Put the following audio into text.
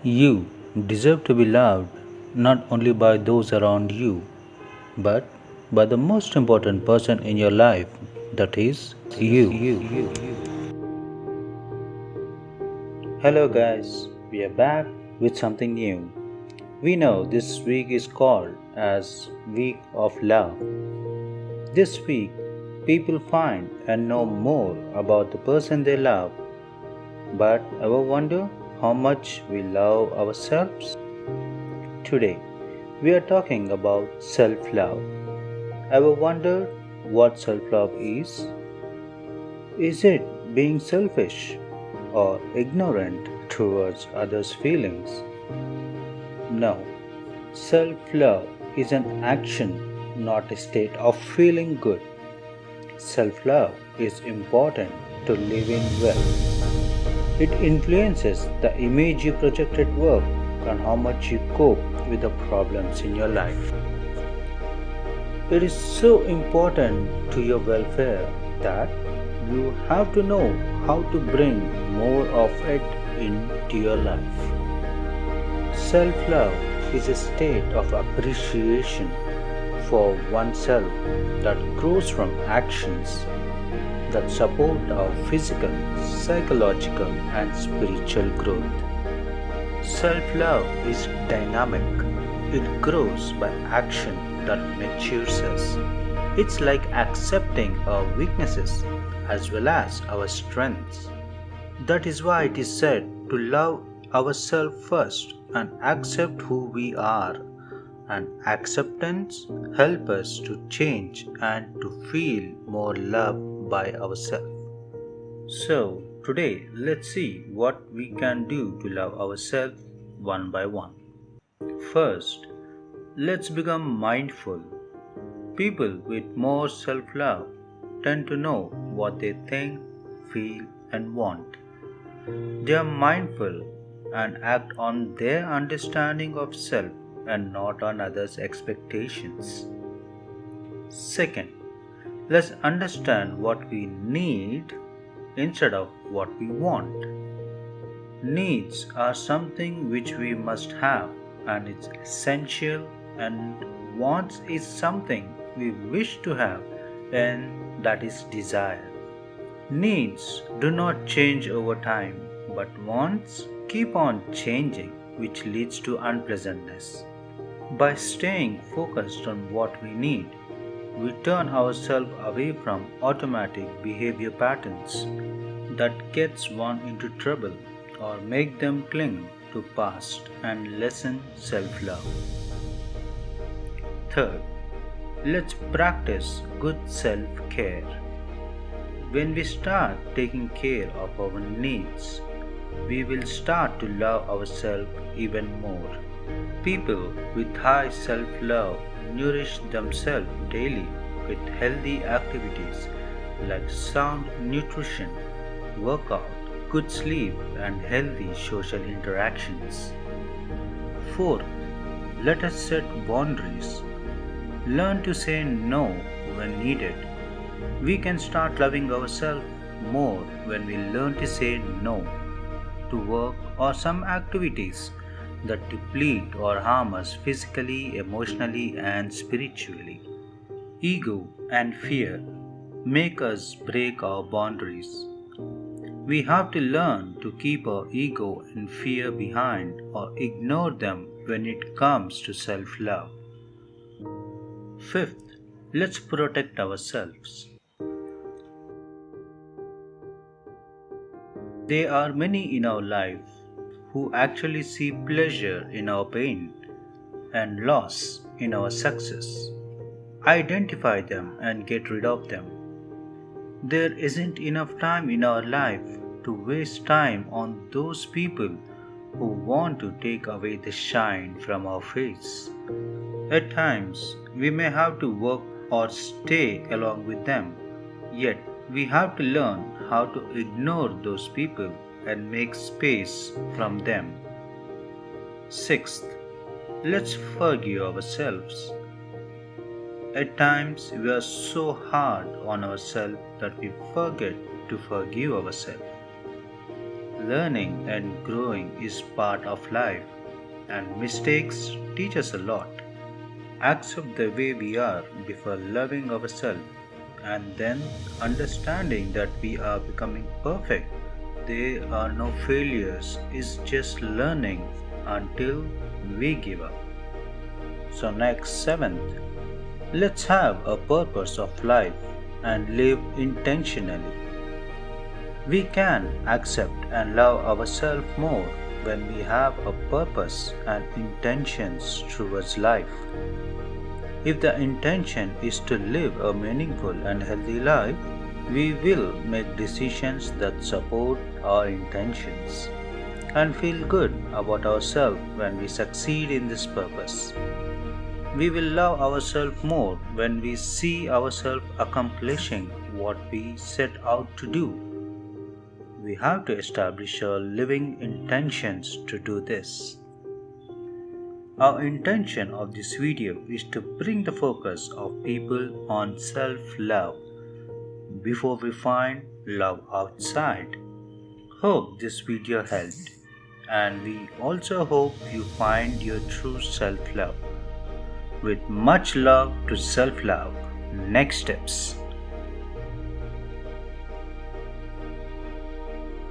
You deserve to be loved not only by those around you, but by the most important person in your life, that is you. Hello, guys, we are back with something new. We know this week is called as Week of Love. This week, people find and know more about the person they love. But ever wonder how much we love ourselves? Today, we are talking about self love. Ever wondered what self love is? Is it being selfish or ignorant towards others' feelings? No. Self love is an action, not a state of feeling good. Self love is important to living well. It influences the image you project at work and how much you cope with the problems in your life. It is so important to your welfare that you have to know how to bring more of it into your life. Self love is a state of appreciation for oneself that grows from actions that support our physical, psychological, and spiritual growth. Self love is dynamic, it grows by action that matures us. It's like accepting our weaknesses as well as our strengths. That is why it is said to love ourselves first and accept who we are. And acceptance helps us to change and to feel more loved by ourselves. So, today let's see what we can do to love ourselves one by one. First, let's become mindful. People with more self love tend to know what they think, feel, and want. They are mindful and act on their understanding of self and not on others' expectations. Second, let's understand what we need instead of what we want. Needs are something which we must have and it's essential, and wants is something we wish to have and that is desire. Needs do not change over time, but wants keep on changing, which leads to unpleasantness. By staying focused on what we need, we turn ourselves away from automatic behavior patterns that gets one into trouble or make them cling to past and lessen self-love. Third, let's practice good self-care. When we start taking care of our needs, we will start to love ourselves even more. People with high self love nourish themselves daily with healthy activities like sound nutrition, workout, good sleep, and healthy social interactions. Fourth, let us set boundaries. Learn to say no when needed. We can start loving ourselves more when we learn to say no to work or some activities that deplete or harm us physically, emotionally, and spiritually. Ego and fear make us break our boundaries. We have to learn to keep our ego and fear behind or ignore them when it comes to self love. Fifth, let's protect ourselves. There are many in our life who actually see pleasure in our pain and loss in our success. Identify them and get rid of them. There isn't enough time in our life to waste time on those people who want to take away the shine from our face. At times, we may have to work or stay along with them, yet we have to learn how to ignore those people and make space from them. Sixth, let's forgive ourselves. At times, we are so hard on ourselves that we forget to forgive ourselves. Learning and growing is part of life, and mistakes teach us a lot. Accept the way we are before loving ourselves, and then understanding that we are becoming perfect. There are no failures, it's just learning until we give up. So, next, seventh, let's have a purpose of life and live intentionally. We can accept and love ourselves more when we have a purpose and intentions towards life. If the intention is to live a meaningful and healthy life, we will make decisions that support our intentions and feel good about ourselves when we succeed in this purpose. We will love ourselves more when we see ourselves accomplishing what we set out to do. We have to establish our living intentions to do this. Our intention of this video is to bring the focus of people on self-love before we find love outside. Hope this video helped, and we also hope you find your true self-love. With much love to self-love, next steps.